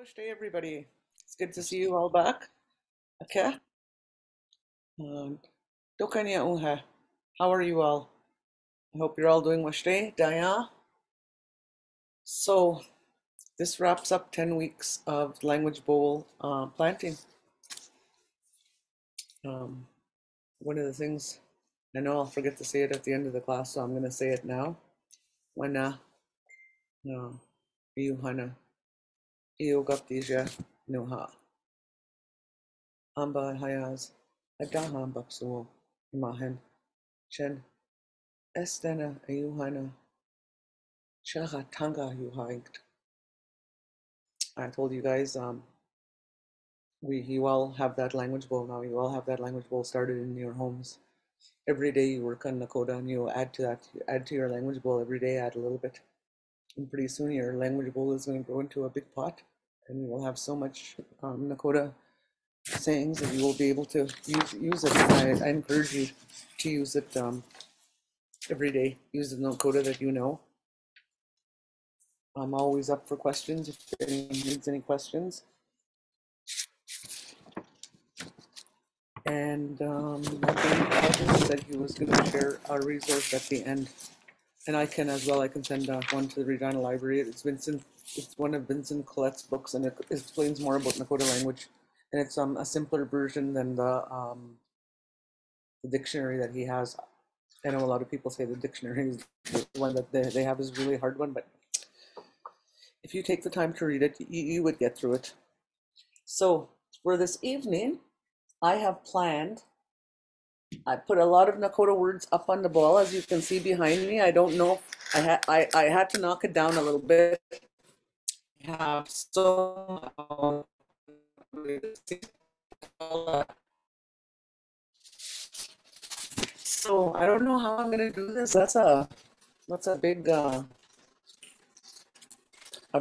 Wish day, everybody. It's good to see you all back. Okay. Um, Dokanya uha. How are you all? I hope you're all doing wish day. Daya. So this wraps up 10 weeks of language bowl planting. Um, One of the things I know I'll forget to say it at the end of the class, so I'm going to say it now. Wana no iyuhana iyugaptija nuha amba hayaz adaha baksuo imahen chen estena ayuhana shaha tanga yuhainkt. I told you guys you all have that language bowl now. You all have that language bowl started in your homes. Every day you work on Nakoda and you add to that. You add to your language bowl every day, add a little bit. And pretty soon your language bowl is going to grow into a big pot and you will have so much Nakoda sayings that you will be able to use it. I encourage you to use it every day. Use the Nakoda that you know. I'm always up for questions if anyone needs any questions. And Alvin said he was going to share our resource at the end. And I can as well. I can send one to the Regina Library. It's one of Vincent Collette's books, and it explains more about Nakoda language. And it's a simpler version than the dictionary that he has. I know a lot of people say the dictionary is the one that they have is a really hard one, but if you take the time to read it, you would get through it. So for this evening, I have planned. I put a lot of Nakoda words up on the ball, as you can see behind me. I don't know. I had to knock it down a little bit. I have so I don't know how I'm gonna do this. That's a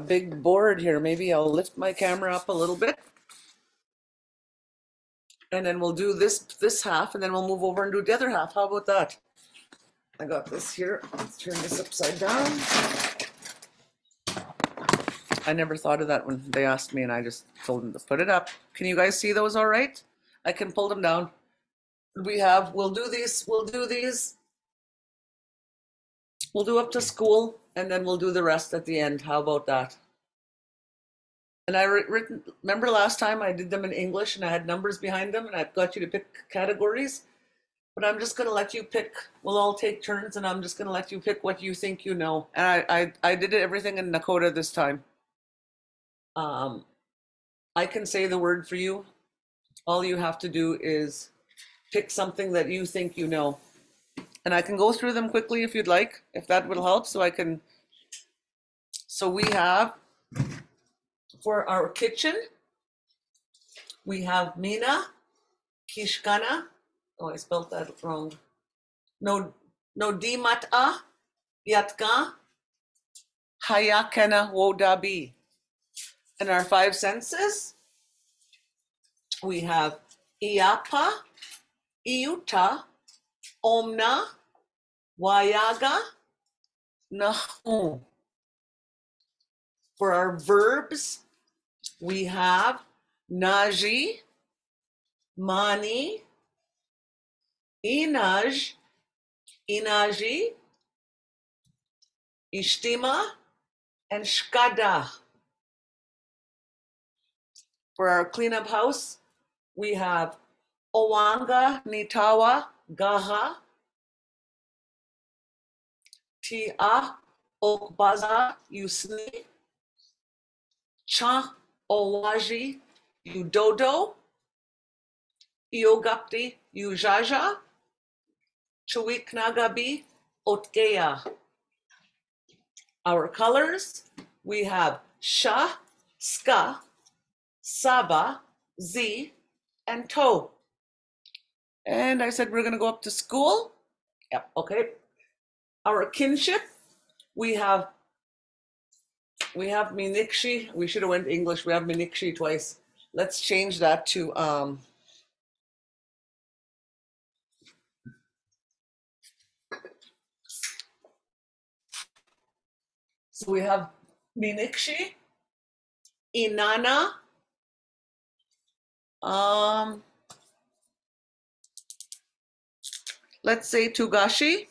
big board here. Maybe I'll lift my camera up a little bit, and then we'll do this half, and then we'll move over and do the other half. How about that? I got this here. Let's turn this upside down. I never thought of that when they asked me, and I just told them to put it up. Can you guys see those all right? I can pull them down. We'll do these, we'll do up to school, and then we'll do the rest at the end. How about that? And remember last time I did them in English and I had numbers behind them and I've got you to pick categories, but I'm just going to let you pick. We'll all take turns and I'm just going to let you pick what you think you know. And I did everything in Nakoda this time. I can say the word for you. All you have to do is pick something that you think you know. And I can go through them quickly if you'd like, if that will help. So we have, for our kitchen, we have Mina, Kishkana. Oh, I spelled that wrong. No Dimata, Yatka, Hayakena Wodabi. In our five senses, we have Iapa, Iuta, Omna, Wayaga, Nahu. For our verbs, we have Naji, Mani, Inaj, Inaji, Ishtima, and Shkada. For our cleanup house, we have Owanga, Nitawa, Gaha, Tia, Okbaza, Yusni, Cha, Owaji, Udodo, Iogapti, Ujaja, Chuiknagabi, Otgeya. Our colors, we have Sha, Ska, Saba, Z, and To. And I said we're going to go up to school. Yep, okay. Our kinship, we have Minikshi. We should have went English. We have Minikshi twice. Let's change that to so we have Minikshi Inana. Let's say Tugashi.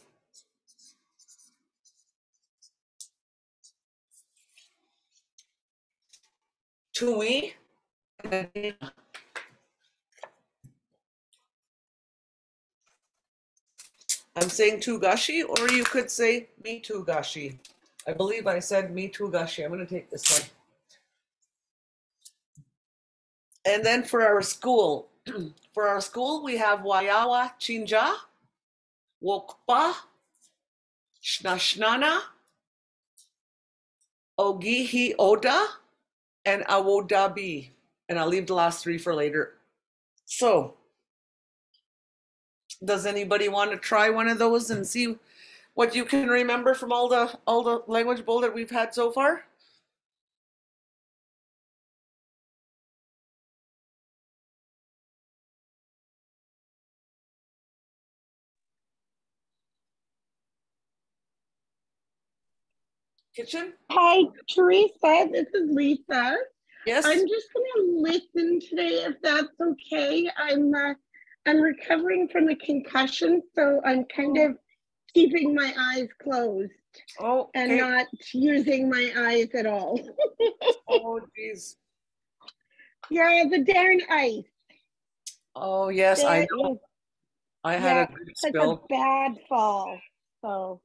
Tui. I'm saying Tugashi, or you could say me Tugashi. I believe I said me Tugashi. I'm going to take this one. And then for our school, we have Wayawa Chinja, Wokpa, Shnashnana, Ogihi Oda, and Awodabi. And I'll leave the last three for later. So, does anybody want to try one of those and see what you can remember from all the language bowl that we've had so far? Kitchen? Hi, Teresa. This is Lisa. Yes. I'm just going to listen today, if that's okay. I'm recovering from a concussion, so I'm kind of keeping my eyes closed and not using my eyes at all. Oh, geez. Yeah, the darn ice. Oh, yes, I know. I had a good spill. Such a bad fall. So.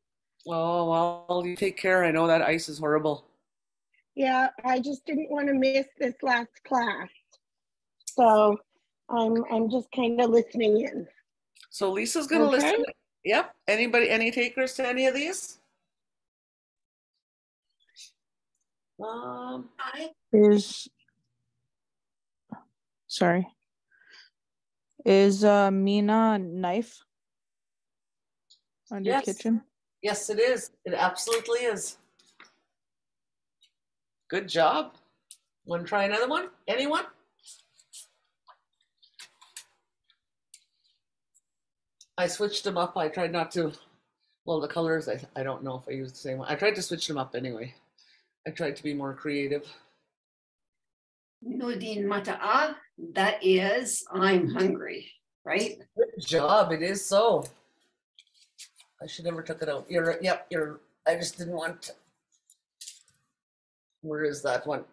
Oh, well, you take care. I know that ice is horrible. Yeah, I just didn't want to miss this last class. So I'm just kind of listening in. So Lisa's going to listen. Yep. Anybody, any takers to any of these? Is Mina knife under kitchen? Yes, it is. It absolutely is. Good job. Want to try another one? Anyone? I switched them up. I tried not to. Well, the colors, I don't know if I used the same one. I tried to switch them up anyway. I tried to be more creative. Nudin Mata'a, that is, I'm hungry, right? Good job. It is so. I should never took it out. I just didn't want to. Where is that one?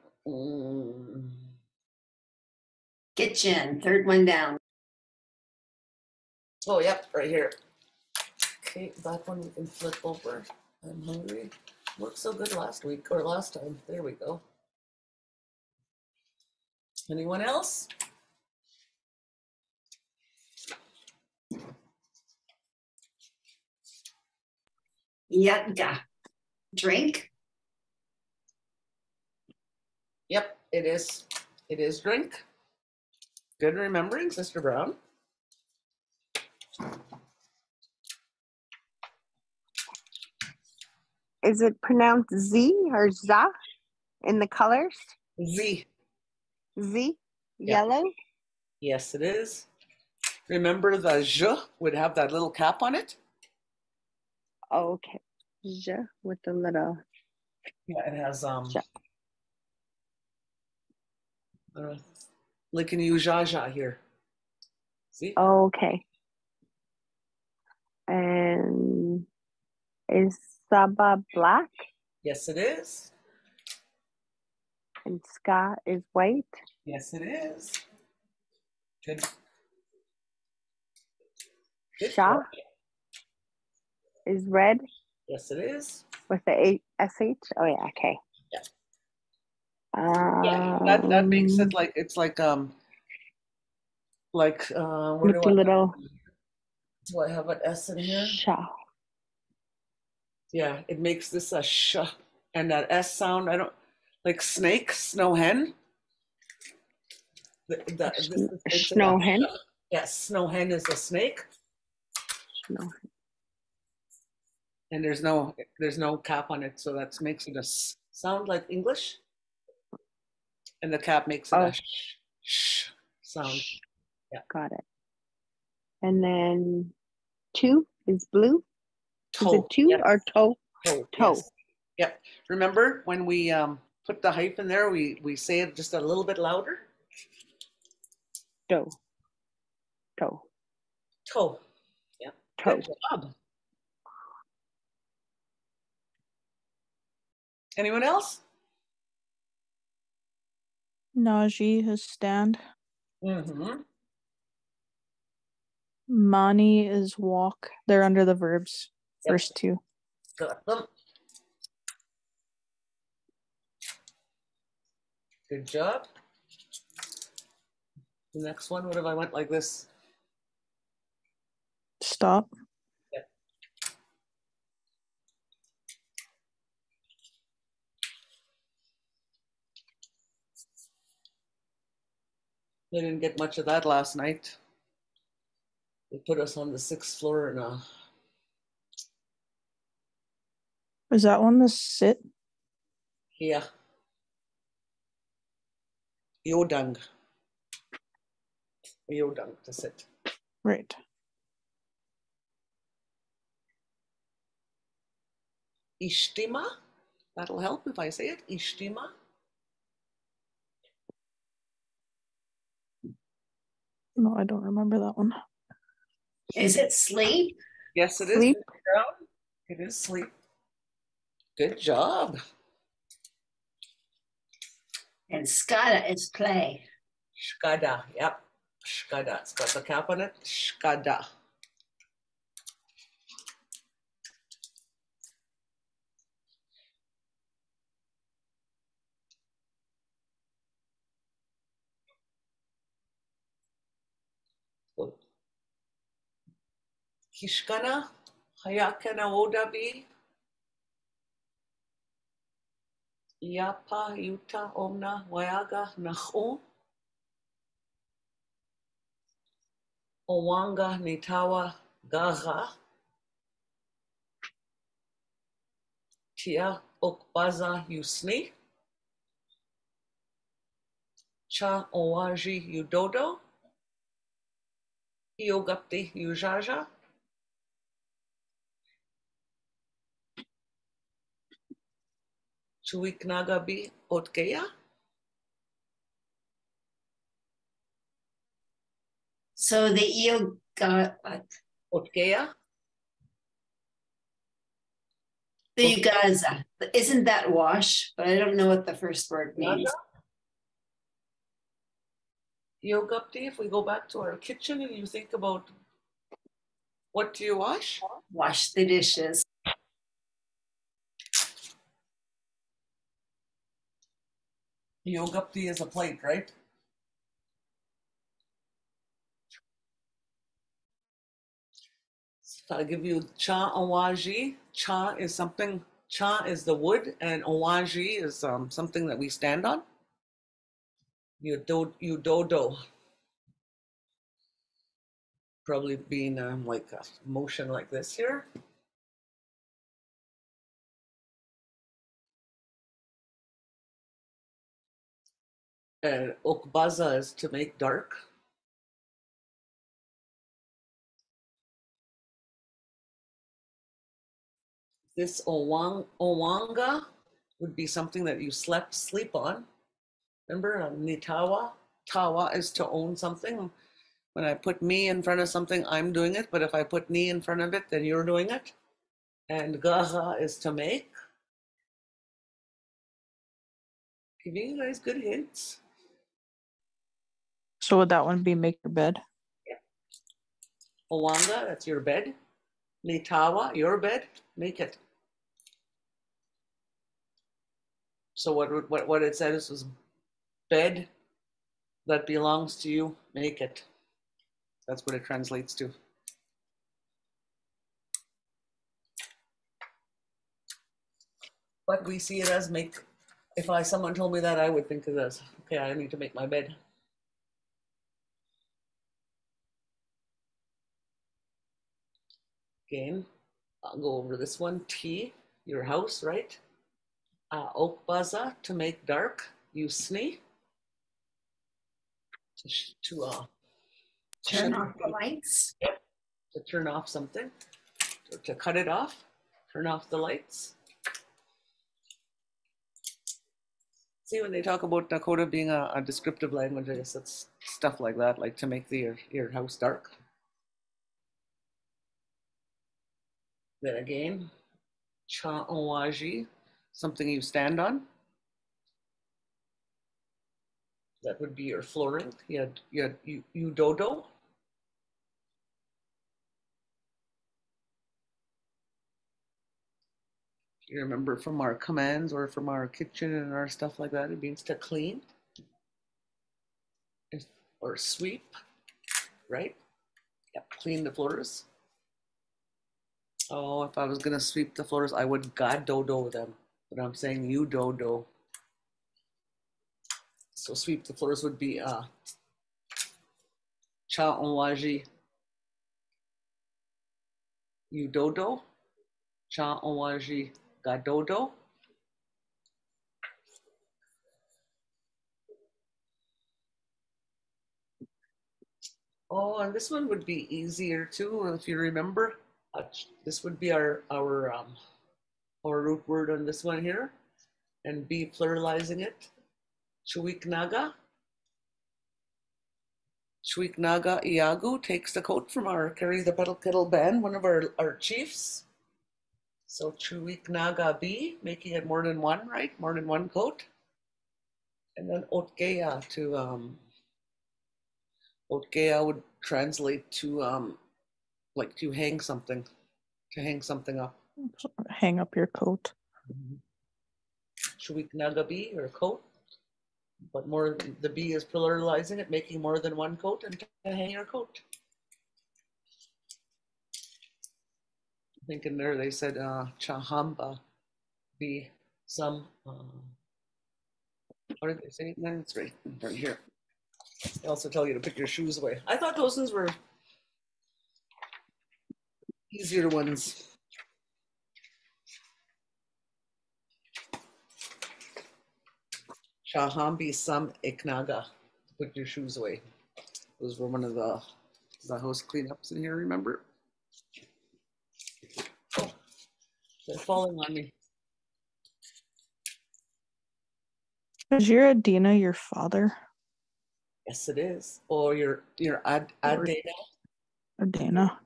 Kitchen, third one down. Oh, yep, right here. Okay, that one we can flip over. I'm hungry. Worked so good last week or last time. There we go. Anyone else? Yatta, drink. Yep, it is. It is drink. Good remembering, Sister Brown. Is it pronounced Z or za in the colors? Z. Z? Yellow? Yes, it is. Remember the je would have that little cap on it? Oh, okay. Je with the little. Yeah, it has like in Ujaja here. See? Oh, okay. And is Saba black? Yes, it is. And Ska is white? Yes, it is. Good. Sha is red? Yes, it is. With the SH? Oh, yeah, okay. Yeah. That makes it like, it's like where with do do I have an S in here? Sha. Yeah, it makes this a sh, and that S sound, I don't, like snake, snow hen. Snow hen? Yes, snow hen is a snake. Snow. And there's no cap on it, so that makes it a sound like English. And the cap makes it a sh sound. Yeah. Got it. And then two is blue? Toe. Is it two or toe? Toe. Toe. Yes. Yep. Remember when we put the hyphen there, we say it just a little bit louder. Toe. Toe. Toe. Yeah. Toe. Good job. Anyone else? Naji is stand. Mm-hmm. Mani is walk. They're under the verbs. Yep. First two. Got them. Good job. The next one, what if I went like this? Stop. Yep. They didn't get much of that last night. They put us on the 6th floor and Is that one the sit? yeah. Yodang. Yodang to sit. Right. Ishtima. That'll help if I say it. Ishtima. No, I don't remember that one. Is it sleep? Yes, it is. Sleep. It is sleep. Good job. And skada is play. Shkada. Yep. Shkada. It's got the cap on it. Shkada. Kishkana. Hayakana Wodabi. Yapa Yuta Omna Wayaga Nahu. Owanga Nitawa Gaga. Tia Okbaza Yusni. Cha Owaji Udodo. Iogapti Ujaja. Chuiknagabi Otkeya. So the eel got what? Otkeya. The Ugaza. Isn't that wash? But I don't know what the first word means. Yogapti, if we go back to our kitchen and you think about what do you wash? Wash the dishes. Yogapti is a plate, right? So I'll give you cha awaji. Cha is something, cha is the wood, and awaji is something that we stand on. Udodo. Probably being like a motion like this here. And okbaza is to make dark. This owanga would be something that you sleep on. Remember, nitawa? Tawa is to own something. When I put me in front of something, I'm doing it. But if I put ni in front of it, then you're doing it. And gaha is to make. Giving you guys good hints. So would that one be make your bed? Yeah. Owanga, that's your bed. Nitawa, your bed. Make it. So what it says is bed that belongs to you, make it. That's what it translates to. But we see it as make. If someone told me that, I would think of this. Okay, I need to make my bed. Again, I'll go over this one. T, your house, right? Okbaza, to make dark. Usni, to Turn off the lights. Yep. To turn off something, to cut it off, turn off the lights. See, when they talk about Nakoda being a descriptive language, I guess it's stuff like that, like to make your house dark. Then again, cha onwaji, something you stand on. That would be your flooring. You dodo. You remember from our commands or from our kitchen and our stuff like that, it means to clean or sweep, right? Yep, clean the floors. Oh, if I was gonna sweep the floors, I would god dodo them, but I'm saying you dodo. So sweep the floors would be cha onwaji, you dodo, cha onwaji, gadodo. Oh, and this one would be easier too, if you remember. This would be our root word on this one here, and be pluralizing it. Chuiknaga. Chuiknaga Iagu takes the coat from carries the pedal kettle band, one of our chiefs. So Chuiknaga B, making it more than one, right? More than one coat. And then Otgeya Otgeya would translate to like to hang something up. Hang up your coat. Chuiknaga B or coat. But more, the B is pluralizing it, making more than one coat, and to hang your coat. I think in there they said chahamba be some. What did they say? No, it's right here. They also tell you to put your shoes away. I thought those ones were easier ones. Chahambi some iknaga. Put your shoes away. Those were one of the house cleanups in here, remember? Oh, they're falling on me. Is your Adina your father? Yes, it is. Or your Adena Adina.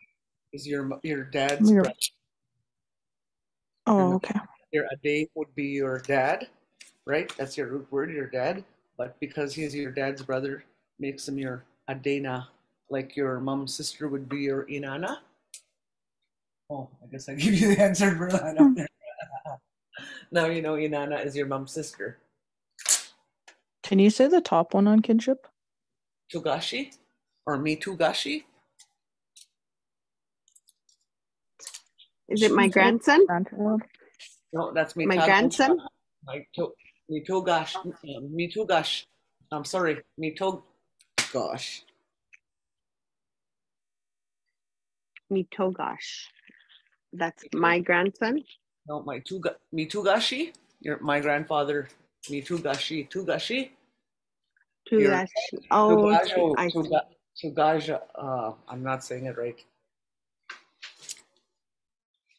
is your dad's brother. Oh, okay. Your Ade would be your dad, right? That's your root word, your dad. But because he's your dad's brother, makes him your Adena, like your mom's sister would be your Inana. Oh, I guess I give you the answer for that up there. Now you know Inana is your mom's sister. Can you say the top one on kinship? Tugashi or Mitugashi? Is it my grandson? No, that's me. My grandson? Mitugash. Mitugash. I'm sorry. Mitogash. Mitogash. That's my grandson? No, Mitugashi. My grandfather. Mitugashi. Tugashi. Tugashi. Oh, Tugaja. I'm not saying it right.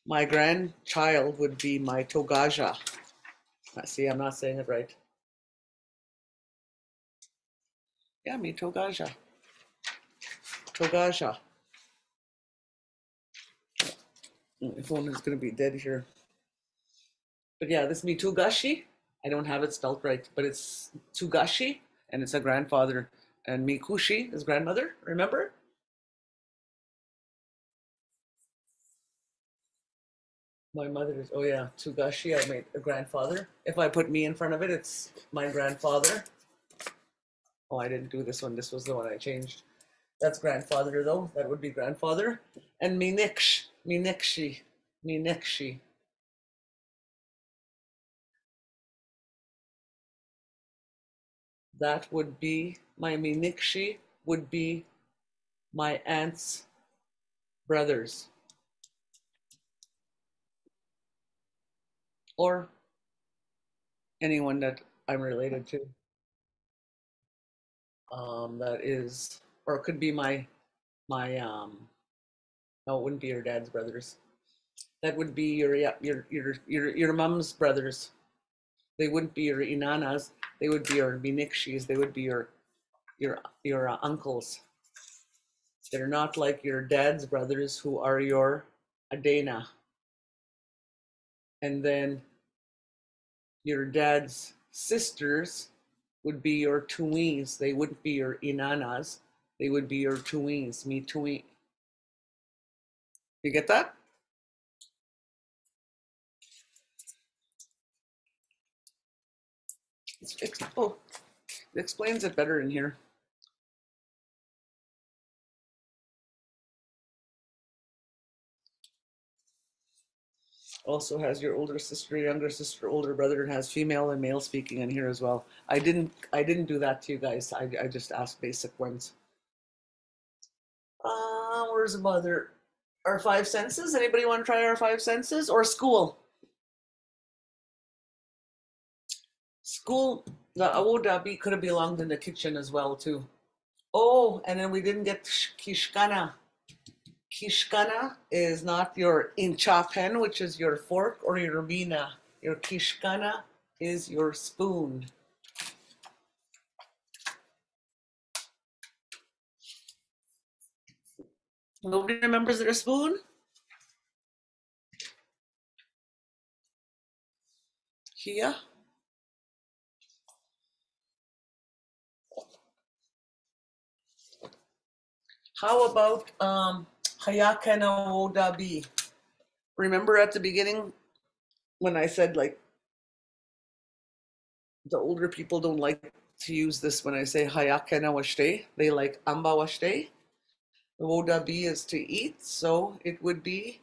My grandchild would be my Togaja. See, I'm not saying it right. Yeah, me Togaja. Togaja. My phone is going to be dead here. But yeah, this Mitugashi, I don't have it spelled right, but it's Tugashi, and it's a grandfather. And Mikushi is grandmother, remember? My mother is, oh yeah, Tugashi, I made a grandfather. If I put me in front of it, it's my grandfather. Oh, I didn't do this one. This was the one I changed. That's grandfather though. That would be grandfather. And Minikshi. That would be, my Minikshi would be my aunt's brothers. Or anyone that I'm related to. That is, or it could be my no, it wouldn't be your dad's brothers. That would be your mom's brothers. They wouldn't be your inanas. They would be your binikshis. They would be your uncles. They're not like your dad's brothers who are your Adena. And then your dad's sisters would be your tuwins. They wouldn't be your inanas. They would be your tuwins, me tuwin. You get that? Oh, it explains it better in here. Also has your older sister, younger sister, older brother, and has female and male speaking in here as well. I didn't do that to you guys. I just asked basic ones. Where's the mother? Our five senses. Anybody want to try our five senses or school? School. The awodabi could have belonged in the kitchen as well too. Oh, and then we didn't get kishkana. Kishkana is not your inchapen, which is your fork, or your mina. Your kishkana is your spoon. Nobody remembers their spoon? Here. How about hayakana wodabi? Remember at the beginning when I said like the older people don't like to use this when I say hayakana washte, they like amba washte. The wodabi is to eat, so it would be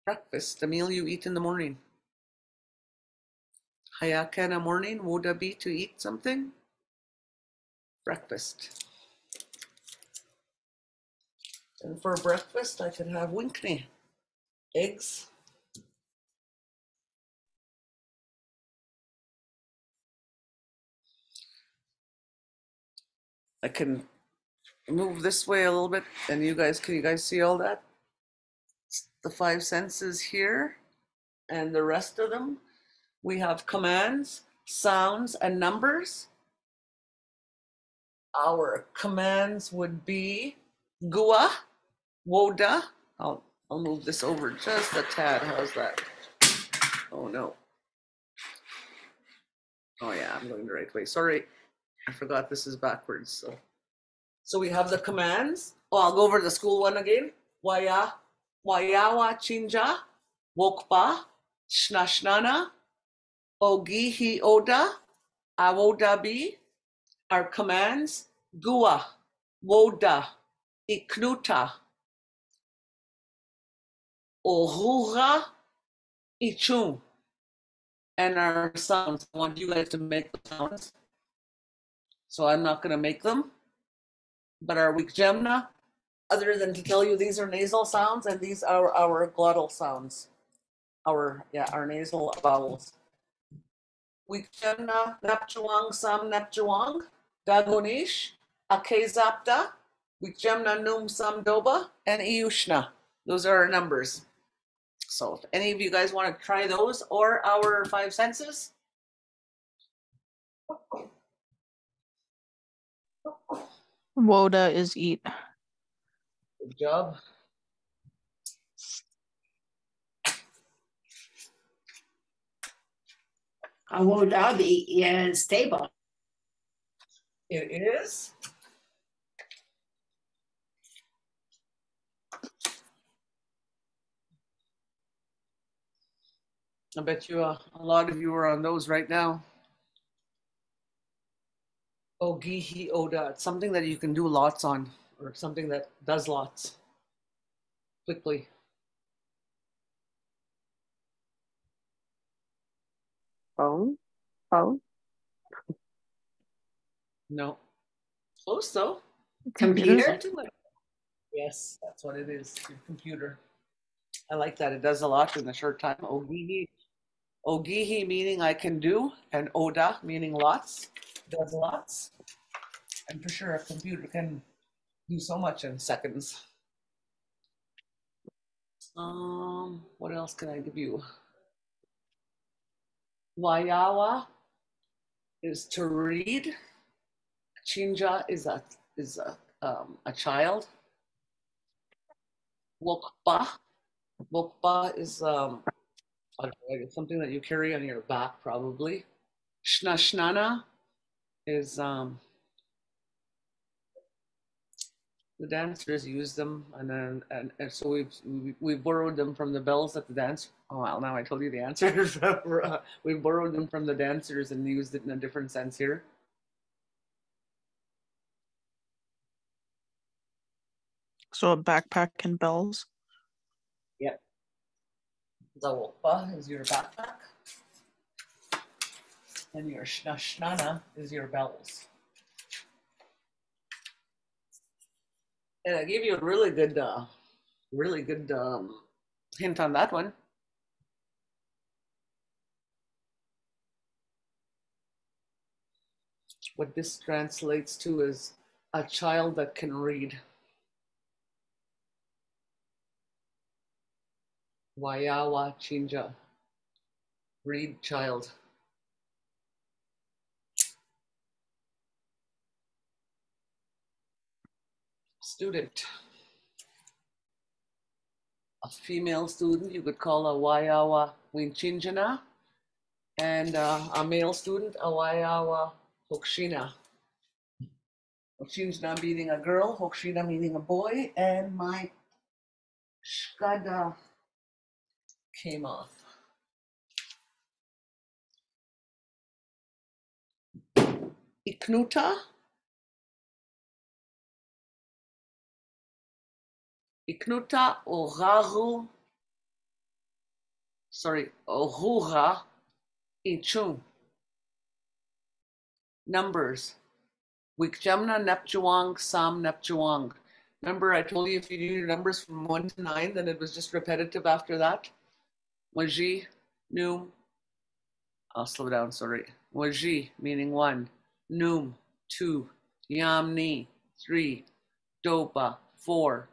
breakfast, the meal you eat in the morning. Hayakana morning, wodabi to eat something. Breakfast. And for breakfast, I could have winkney, eggs. I can move this way a little bit, and can you guys see all that? The five senses here, and the rest of them. We have commands, sounds, and numbers. Our commands would be gua, woda. I'll move this over just a tad. How's that? Oh no. Oh yeah, I'm going the right way. Sorry, I forgot this is backwards. So we have the commands. Oh, I'll go over the school one again. Waya, wayawa chinja, wokpa, shnashnana, ogihi oda, awodabi. Our commands, gua, woda, iknuta, ohura, ichum. And our sounds, I want you guys to make the sounds. So I'm not gonna make them, but our wikjemna, other than to tell you these are nasal sounds and these are our glottal sounds. Our nasal vowels. Wikjemna, napchuang, sam napchuang, Dagonish, Akezapta, Wikjemna Num Samdoba, and Iushna. Those are our numbers. So if any of you guys want to try those or our five senses. Woda is eat. Good job. Awodabi is table. It is. I bet you a lot of you are on those right now. Ogihi Oda. It's something that you can do lots on, or something that does lots quickly. Phone? No. Close though. Computer? Something like yes, that's what it is. Your computer. I like that. It does a lot in a short time. Ogihi. Ogihi meaning I can do, and Oda meaning lots. Does lots. And for sure a computer can do so much in seconds. What else can I give you? Wayawa is to read. Chinja is a child. Wokpa. Wokpa is something that you carry on your back, probably. Shnashnana is the dancers use them, and so we've borrowed them from the bells at the dance. Oh well, now I told you the answer. We borrowed them from the dancers and used it in a different sense here. So a backpack and bells. Yep. The wokpa is your backpack, and your shnashnana is your bells. And I gave you a really good hint on that one. What this translates to is a child that can read. Wayawa Chinja. Read child. Student. A female student you could call a Wayawa Winchinjana, and a male student a Wayawa Hokshina. Hokshina meaning a girl, Hokshina meaning a boy, and my shkada came off. Iknuta. Iknuta Oraru. Ohura Ichung. Numbers. Wikjamna Nepjuang Sam Nepjuang. Remember, I told you if you do your numbers from 1 to 9, then it was just repetitive after that. Waji, Num. I'll slow down, sorry. Waji, meaning 1. Num, 2. Yamni, 3. Dopa, 4.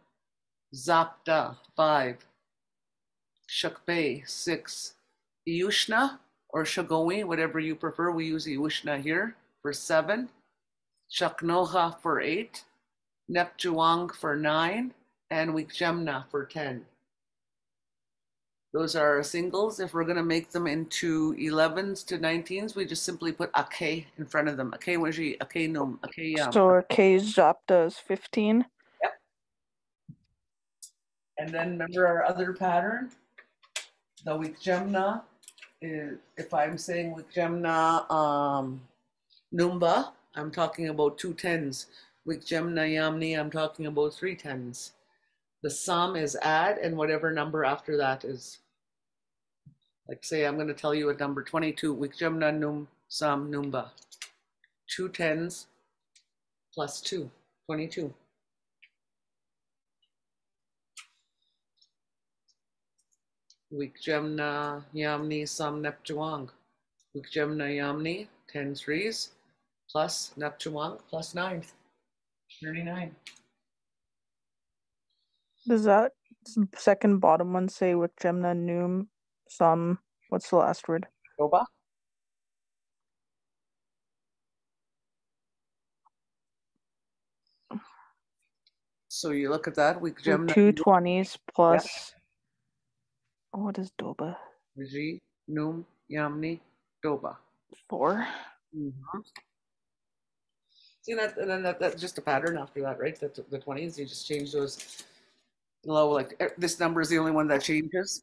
Zapta, 5. Shakpe, 6. Iushna, or Shagowi, whatever you prefer. We use Iushna here for 7. Shaknoha for 8. Nepjuang for 9. And Wikjamna for 10. Those are singles. If we're going to make them into 11s to 19s, we just simply put Ake in front of them. Ake waji, Ake num, Ake yam. So K Zapta is 15. Yep. And then remember our other pattern? The Wikjamna is, if I'm saying Wikjamna Numba, I'm talking about 2 10s. Wikjamna Yamni, I'm talking about 3 10s. The sum is add, and whatever number after that is. Like say, I'm going to tell you a number 22. Wikjamna Num Sam Numba. 2 10s plus 2, 22. Wikjamna Yamni Sam Nepjuang. Wikjamna Yamni, 10 threes, plus Nepjuang, plus 9. 39. Does that second bottom one say with Gemna Noom some? What's the last word? Doba. So you look at that. Wikjamna. 2 20s plus. Yeah. What is Doba? Viji, Noom, Yamni, Doba. 4. Mm-hmm. See that, and then that's just a pattern after that, right? The 20s, you just change those. Like this number is the only one that changes,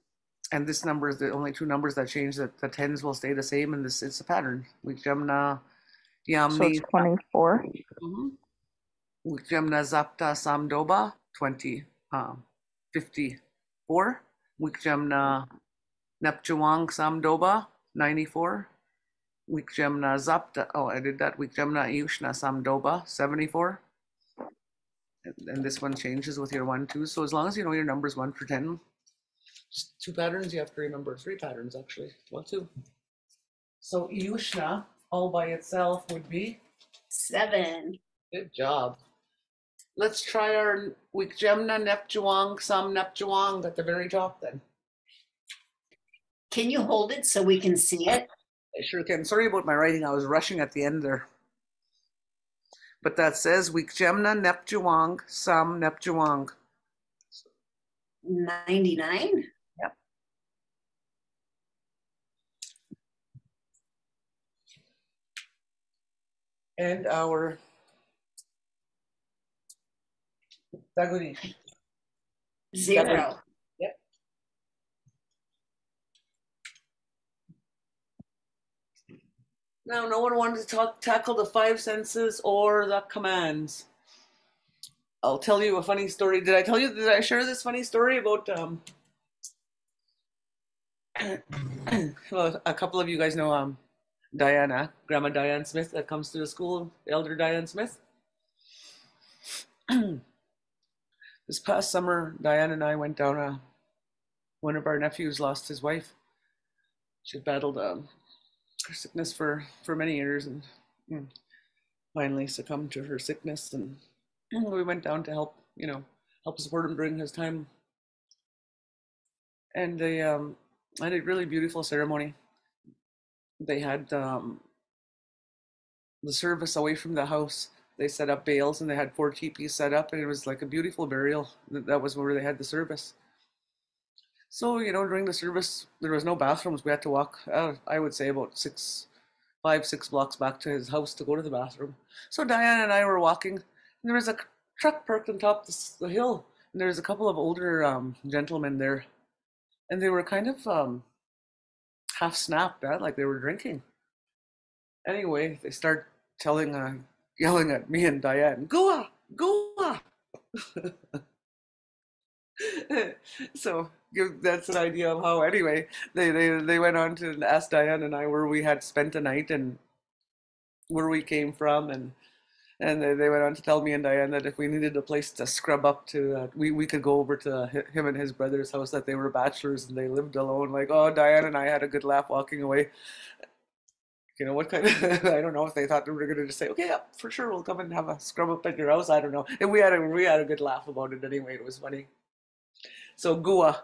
and this number is the only 2 numbers that change. That the 10s will stay the same, and this it's a pattern. Wikjamna, Yamni. So it's 24. Wikjamna Zapta Samdoba 54. Wikjamna Nepjuang Samdoba 94. Wikjamna Zapta, I did that. Wikjamna Iushna Samdoba 74. And this one changes with your 1, 2. So as long as you know your numbers 1 through 10, just 2 patterns, you have to remember 3 patterns actually. Well, 2. So Iushna all by itself would be 7. Good job. Let's try our Wikjamna Nepjuang Sam Nepjuang at the very top then. Can you hold it so we can see it? I sure can. Sorry about my writing. I was rushing at the end there. But that says Wikjemna Nepjuwang Sam Nepjuwang. 99? Yep. And our Daguri. 0. Yep. Now, no one wanted to tackle the 5 senses or the commands. I'll tell you a funny story. Did I share this funny story about, well, a couple of you guys know Diana, Grandma Diane Smith that comes to the school, Elder Diane Smith. This past summer, Diane and I went down, one of our nephews lost his wife. She had battled sickness for many years and finally succumbed to her sickness, and we went down to help support him during his time. And they had a really beautiful ceremony. They had the service away from the house. They set up bales and they had 4 teepees set up, and it was like a beautiful burial. That was where they had the service. So, during the service, there was no bathrooms. We had to walk, I would say, about 5-6 blocks back to his house to go to the bathroom. So Diane and I were walking, and there was a truck parked on top of the hill, and there was a couple of older gentlemen there, and they were kind of half snapped, like they were drinking. Anyway, they start yelling at me and Diane, "Goa, Goa!" So that's an idea of how. Anyway, they went on to ask Diane and I where we had spent the night and where we came from, and they went on to tell me and Diane that if we needed a place to scrub up to, we could go over to him and his brother's house, that they were bachelors and they lived alone. Like, oh, Diane and I had a good laugh walking away. What kind of, I don't know if they thought they were going to just say, okay, yeah, for sure, we'll come and have a scrub up at your house. I don't know. And we had a good laugh about it anyway. It was funny. So Gua,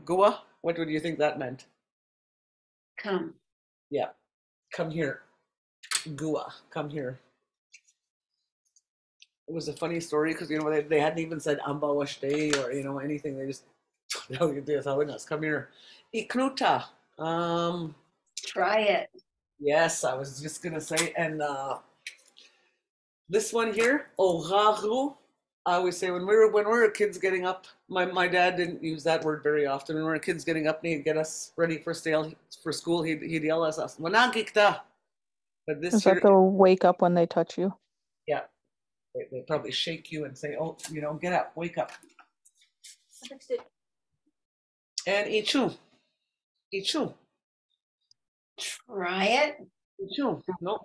Gua, what would you think that meant? Come. Yeah, come here. Gua, come here. It was a funny story because they hadn't even said Amba Washte or anything. They just they're telling us, come here. Iknuta. Try it. Yes, I was just gonna say, and this one here, Oraru. I always say when we were kids getting up, my dad didn't use that word very often. When we were kids getting up and he'd get us ready for school, he'd yell at us, "Managikta." But this Is that the wake up when they touch you? Yeah. They probably shake you and say, "Oh, get up, wake up." I fixed it. And Ichu. Ichu. Try it. Ichu. No,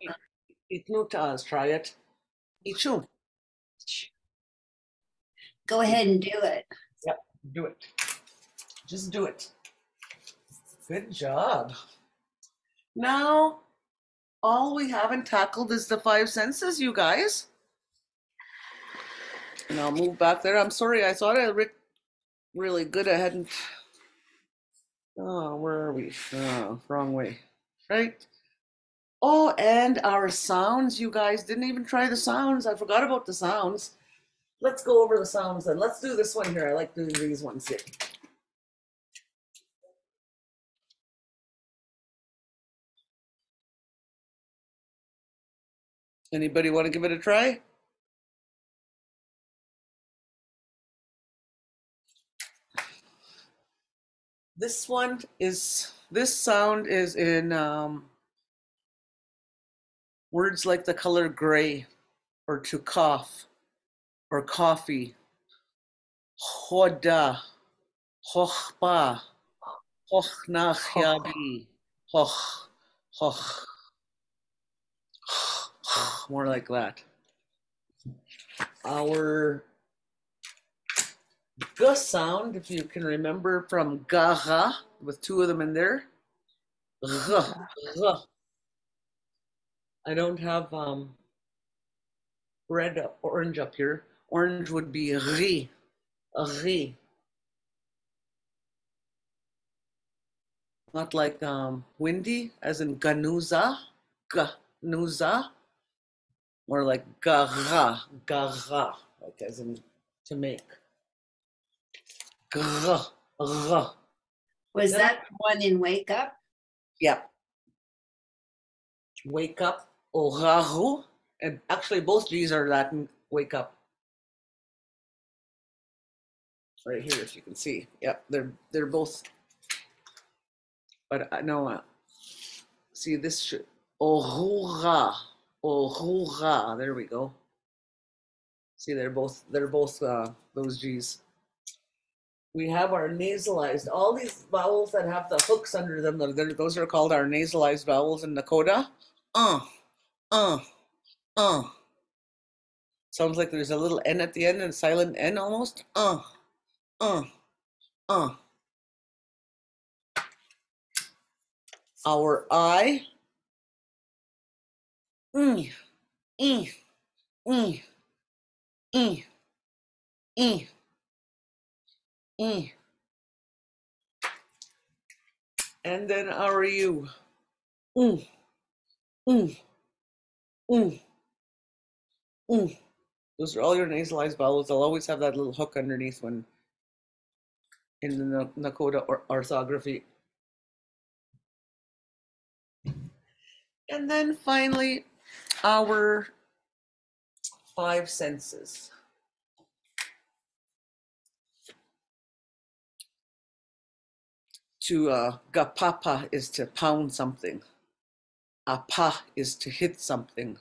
Itnutas. Try it. Ichu. Go ahead and do it. Yep, do it. Just do it. Good job. Now, all we haven't tackled is the 5 senses, you guys. And I'll move back there. I'm sorry, I thought I read really good. I hadn't. Oh, where are we? Oh, wrong way. Right? Oh, and our sounds, you guys didn't even try the sounds. I forgot about the sounds. Let's go over the sounds then. Let's do this one here. I like doing these ones here. Anybody want to give it a try? This sound is in words like the color gray, or to cough, or coffee. Hoda, hochba, hochnachyabi, hoch, hoch. More like that. Our G sound, if you can remember from gaha, with 2 of them in there. G. I don't have orange up here. Orange would be ri. A ri. Not like windy, as in ganuza, ganuza, or like gara, gara, like as in to make. Gra, ra. Was that one in Wake Up? Yeah. Wake up, oraru, and actually both G's are Latin. Wake up. Right here, if you can see. Yep, they're both. But I know. See this should ohura, ohura. There we go. See, they're both those G's. We have our nasalized. All these vowels that have the hooks under them. Those are called our nasalized vowels in Nakoda. Uh, uh. Sounds like there's a little N at the end and a silent N almost. Uh. Our I. Mm, mm, mm, mm, mm, mm. And then our U. Mm, mm, mm, mm. Those are all your nasalized vowels. They'll always have that little hook underneath when in the Nakoda orthography. And then finally, our 5 senses. To gapapa is to pound something. Apa is to hit something.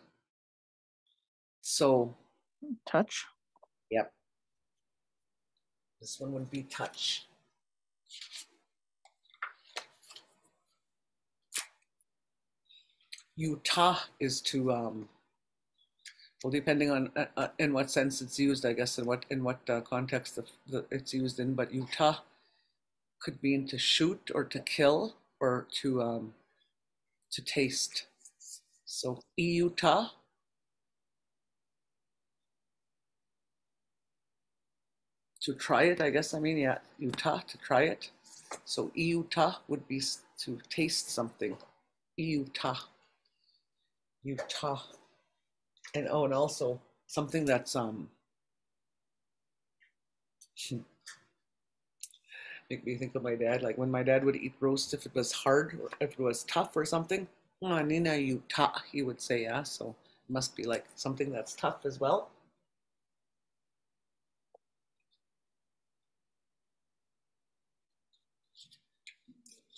So, touch. yep. This one would be touch. Utah is to well, depending on in what sense it's used, I guess, in what context it's used in. But Utah could mean to shoot or to kill or to taste. So Utah. To try it, I guess. I mean, yeah, Utah, to try it. So Utah would be to taste something. Utah. Utah. And oh, and also something that's make me think of my dad. Like when my dad would eat roast, if it was hard or if it was tough or something, oh, Nina Utah, he would say, yeah. So it must be like something that's tough as well.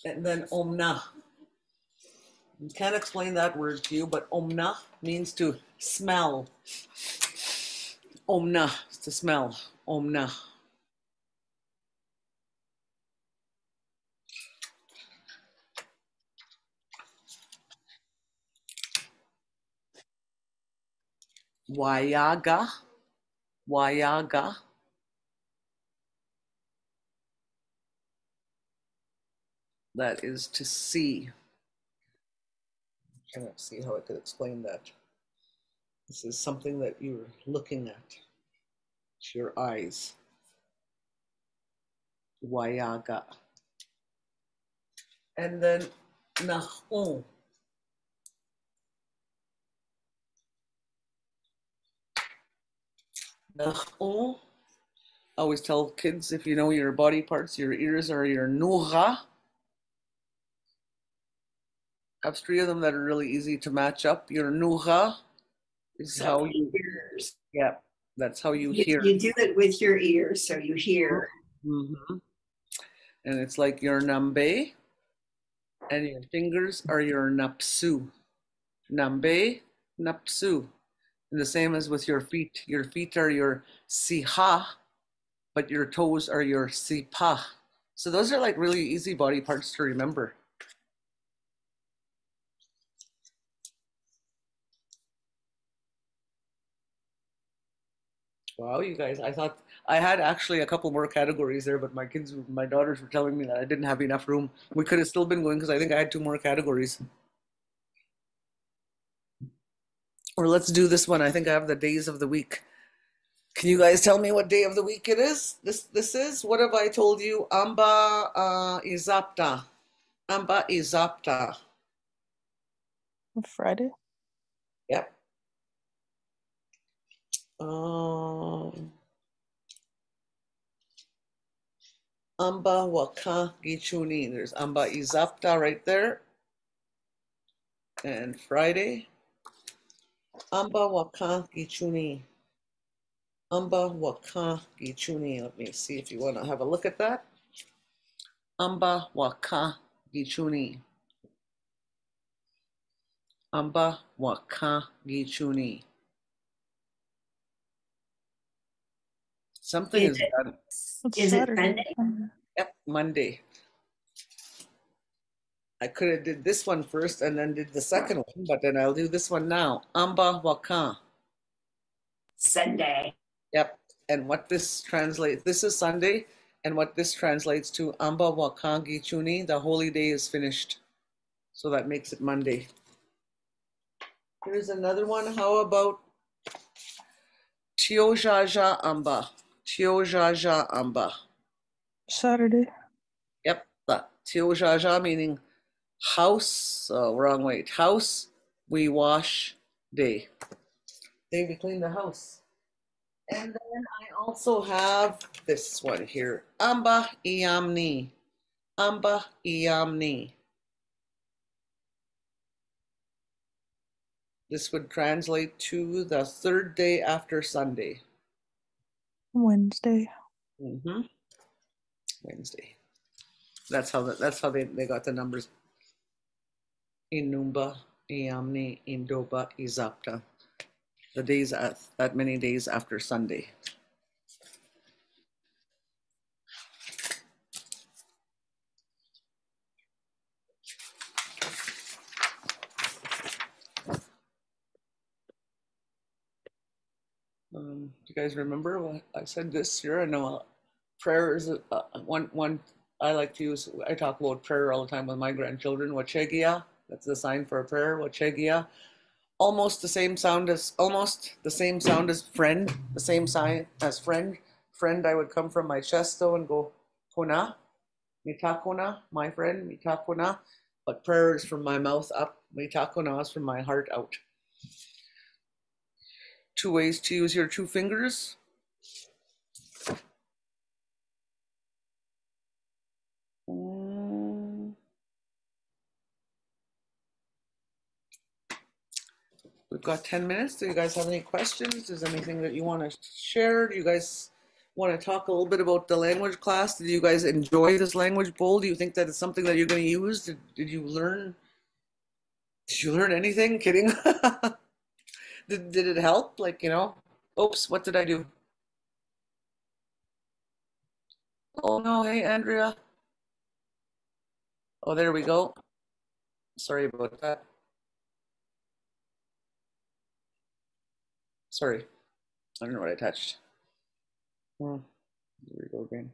And then omna. Can't explain that word to you, but omna means to smell. Omna is to smell. Omna. Wayaga. Wayaga. That is to see. I cannot see how I could explain that. This is something that you're looking at. It's your eyes. Wayaga. And then nahon. Nahon. I always tell kids, if you know your body parts, your ears are your nura. I have 3 of them that are really easy to match up. Your nura is So how you ears. yeah, that's how you hear. You do it with your ears, so you hear. Mm-hmm. And it's like your nambe, and your fingers are your napsu. Nambe, napsu. And the same as with your feet. Your feet are your siha, but your toes are your sipa. So those are like really easy body parts to remember. Wow, you guys, I thought I had actually a couple more categories there, but my daughters were telling me that I didn't have enough room. We could have still been going because I think I had 2 more categories. Or let's do this one. I think I have the days of the week. Can you guys tell me what day of the week it is? This is? What have I told you? Amba izapta. Amba Izapta. Friday. Yep. Amba Waka Gichuni. There's Amba Izapta right there. And Friday. Amba Waka Gichuni. Amba Waka Gichuni. Let me see if you want to have a look at that. Amba Waka Gichuni. Amba Waka Gichuni. Something is done. Is it Monday? Yep, Monday. I could have did this one first and then did the second one, but then I'll do this one now. Amba Waka. Sunday. Yep. And what this translates, this is Sunday, and what this translates to, Amba Waka Gichuni, the holy day is finished. So that makes it Monday. Here's another one. How about Tiojaja Amba? Tiojaja Amba. Saturday. Yep, that Tiojaja meaning house, wrong way. House, we wash day. Day we clean the house. And then I also have this one here. Amba Iamni. Amba Iamni. This would translate to the third day after Sunday. Wednesday. Wednesday. That's how they got the numbers. Inumba, Iamni, Indoba, Izapta. The days that many days after Sunday. Do you guys remember what I said this year? I know prayer is one I like to use. I talk about prayer all the time with my grandchildren. Wachegia, that's the sign for a prayer. Wachegia, almost the same sound as friend. The same sign as friend. Friend, I would come from my chest though and go kona, mitakona, my friend, mitakona. But prayer is from my mouth up. Mitakona is from my heart out. 2 ways to use your 2 fingers. We've got 10 minutes. Do you guys have any questions? Is there anything that you want to share? Do you guys want to talk a little bit about the language class? Did you guys enjoy this language bowl? Do you think that it's something that you're going to use? Did you learn? Did you learn anything? Kidding. Did it help? Like, you know, oops, what did I do? Oh no, hey Andrea. Oh, there we go. Sorry about that. Sorry, I don't know what I touched. Here we go again.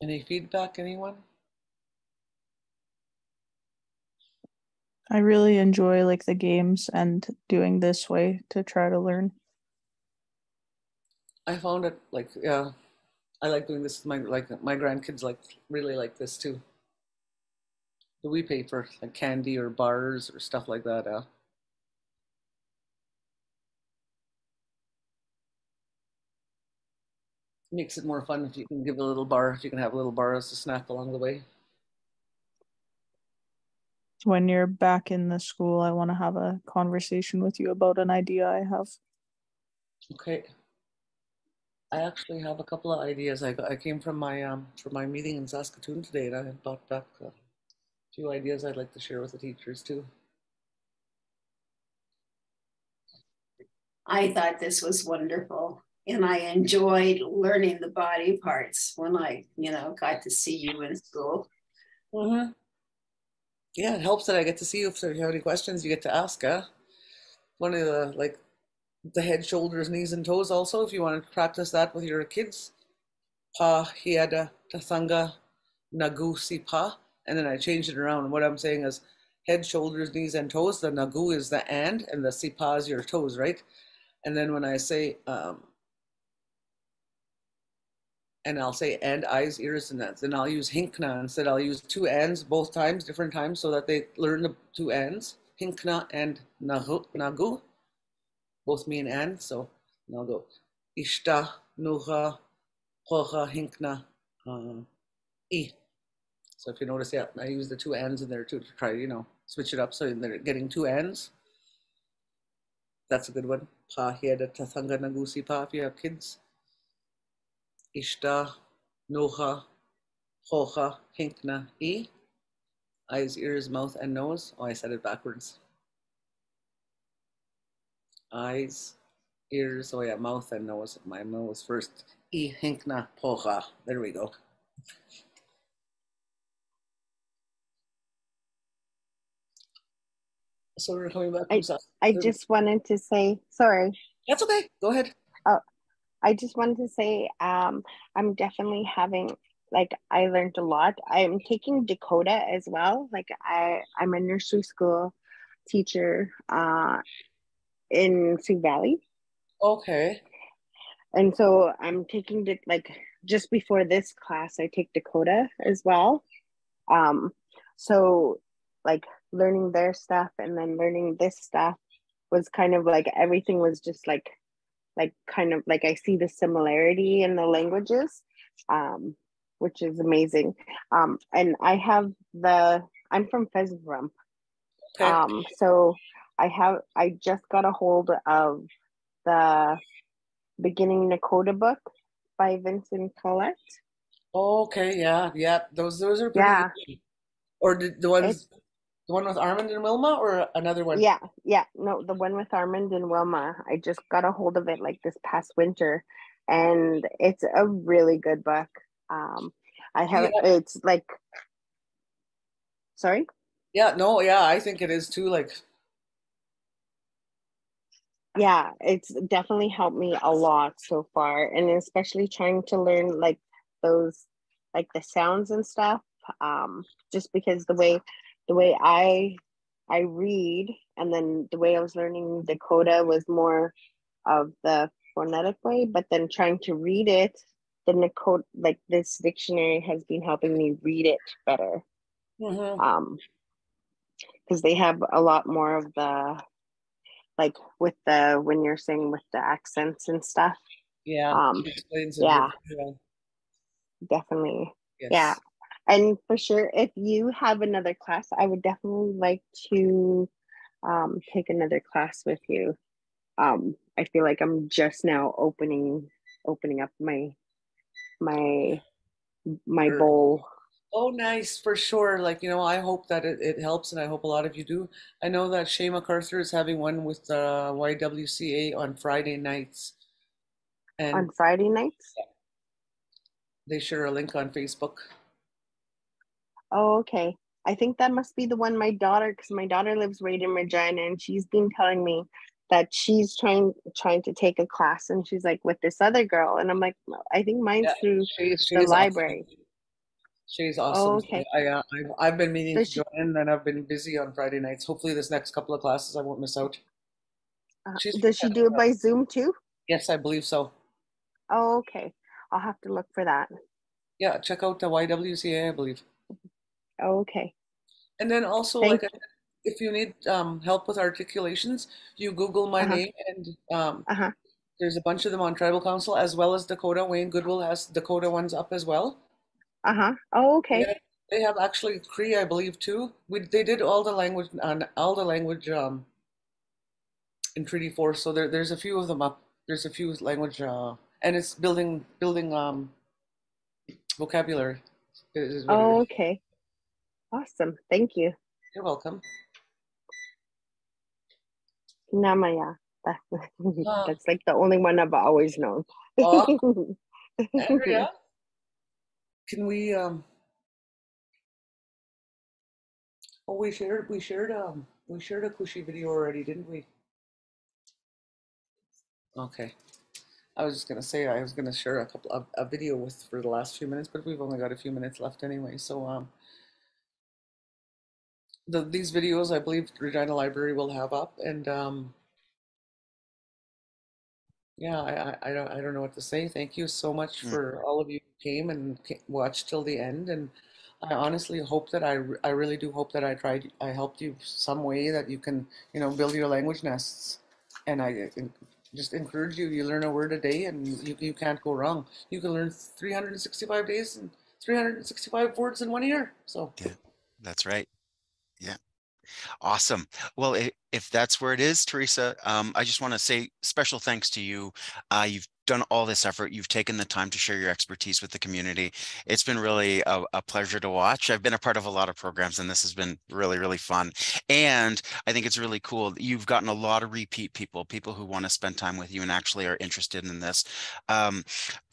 Any feedback, anyone? I really enjoy like the games and doing this way to try to learn. I found it like, yeah, I like doing this with my grandkids really like this too. Do we pay for like candy or bars or stuff like that? Makes it more fun if you can give a little bar, if you can have a little bar as a snack along the way. When you're back in the school, I want to have a conversation with you about an idea I have. Okay. I actually have a couple of ideas. I came from my meeting in Saskatoon today, and I brought back a few ideas I'd like to share with the teachers too. I thought this was wonderful, and I enjoyed learning the body parts when I, got to see you in school. Mm-hmm. Yeah, it helps that I get to see you. If you have any questions, you get to ask. One of the head, shoulders, knees, and toes. Also, if you want to practice that with your kids, pa hiada tathanga nagu si pa, and then I changed it around. What I'm saying is head, shoulders, knees, and toes. The nagu is the and the si pa is your toes, right? And then when I say and I'll say and, eyes, ears, and that. Then I'll use hinkna instead. I'll use two ands both times, different times, so that they learn the two ands. Hinkna and nagu both mean and. So I'll go ishta, nuha, hoha, hinkna, e. So if you notice, yeah, I use the two ands in there too to try, switch it up so they're getting two ands. That's a good one. Pa hieda tathanga nagusi pa if you have kids. Ishta, noha, hoha, hinkna, e. Eyes, ears, mouth, and nose. Oh, I said it backwards. Eyes, ears, oh yeah, mouth and nose. My nose first. E, hinkna, hoha. There we go. So we're coming back from South. I just wanted to say, sorry. That's okay. Go ahead. Oh, I just wanted to say, I'm definitely having, like, I learned a lot. I'm taking Dakota as well. Like, I'm a nursery school teacher in Sioux Valley. Okay. And so I'm taking the, like, just before this class, I take Dakota as well. So like learning their stuff and then learning this stuff was kind of like everything was just like kind of like I see the similarity in the languages, which is amazing. And I'm from Pheasant Rump. Okay. So I just got a hold of the Beginning Nakoda book by Vincent Collette. Okay, yeah. Those are pretty Yeah. good. Or the one with Armand and Wilma, or another one? Yeah. No, the one with Armand and Wilma. I just got a hold of it like this past winter, and it's a really good book. It's like, sorry? Yeah, no, yeah, I think it is too. Like, Yeah, it's definitely helped me a lot so far, and especially trying to learn like those, like the sounds and stuff. Just because the way I read, and then the way I was learning Dakota was more of the phonetic way, but then trying to read it, the Nakoda, like this dictionary has been helping me read it better. Because they have a lot more of the, like with the, when you're saying with the accents and stuff. Yeah, it explains it Yeah, really well. definitely. Yes. Yeah. And for sure, if you have another class, I would definitely like to take another class with you. I feel like I'm just now opening up my Sure. bowl. Oh, nice, for sure. Like, I hope that it helps, and I hope a lot of you do. I know that Shay MacArthur is having one with YWCA on Friday nights. And On Friday nights? they share a link on Facebook. Oh, okay. I think that must be the one my daughter, because my daughter lives right in Regina, and she's been telling me that she's trying to take a class, and she's like with this other girl, and I'm like, I think mine's through the library. Awesome. She's awesome. Oh, okay. I've been meaning Does to join in, and I've been busy on Friday nights. Hopefully, this next couple of classes I won't miss out. Does she do it by Zoom too? Yes, I believe so. Oh, okay. I'll have to look for that. Yeah, check out the YWCA, I believe. Oh, okay. And then also, if you need help with articulations, you Google my name, and there's a bunch of them on Tribal Council, as well as Dakota. Wayne Goodwill has Dakota ones up as well. Oh, okay. They have actually Cree, I believe, too. They did all the language in Treaty 4, so there's a few of them up. There's a few language, and it's building vocabulary. Oh, okay. Awesome. Thank you. You're welcome. Namaya. That's like the only one I've always known. Andrea, can we oh, we shared a Kushi video already, didn't we? Okay. I was just gonna say I was gonna share a video for the last few minutes, but we've only got a few minutes left anyway. So these videos I believe Regina Library will have up, and Yeah, I don't know what to say. Thank you so much Mm, for all of you who came and watched till the end. And I honestly hope that I really do hope that I helped you some way that you can, build your language nests. And just encourage you. You learn a word a day, and you can't go wrong. You can learn 365 days and 365 words in 1 year. So, yeah, that's right. Yeah. Awesome. Well, if that's where it is, Teresa, I just want to say special thanks to you. You've done all this effort. You've taken the time to share your expertise with the community. It's been really a pleasure to watch. I've been a part of a lot of programs, and this has been really, really fun. And I think it's really cool that you've gotten a lot of repeat people, people who want to spend time with you and actually are interested in this. Um,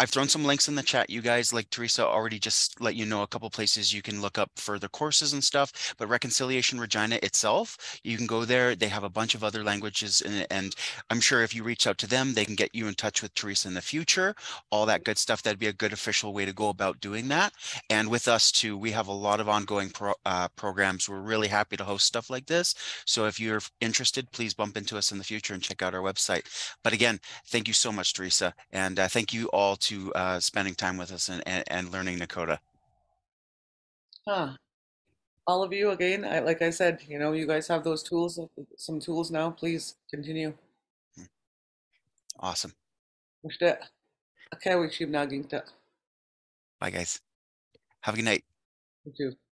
I've thrown some links in the chat. You guys, like Teresa, already just let you know a couple places you can look up further courses and stuff. But Reconciliation Regina itself, you can go there. They have a bunch of other languages, and I'm sure if you reach out to them, they can get you in touch with Teresa in the future. All that good stuff. That'd be a good official way to go about doing that. And with us too, we have a lot of ongoing programs. We're really happy to host stuff like this. So if you're interested, please bump into us in the future and check out our website. But again, thank you so much, Teresa. And thank you all to spending time with us and learning Nakoda. huh. All of you again, like I said, you guys have those tools, some tools now. Please continue. Awesome. Bye, guys. Have a good night. You too.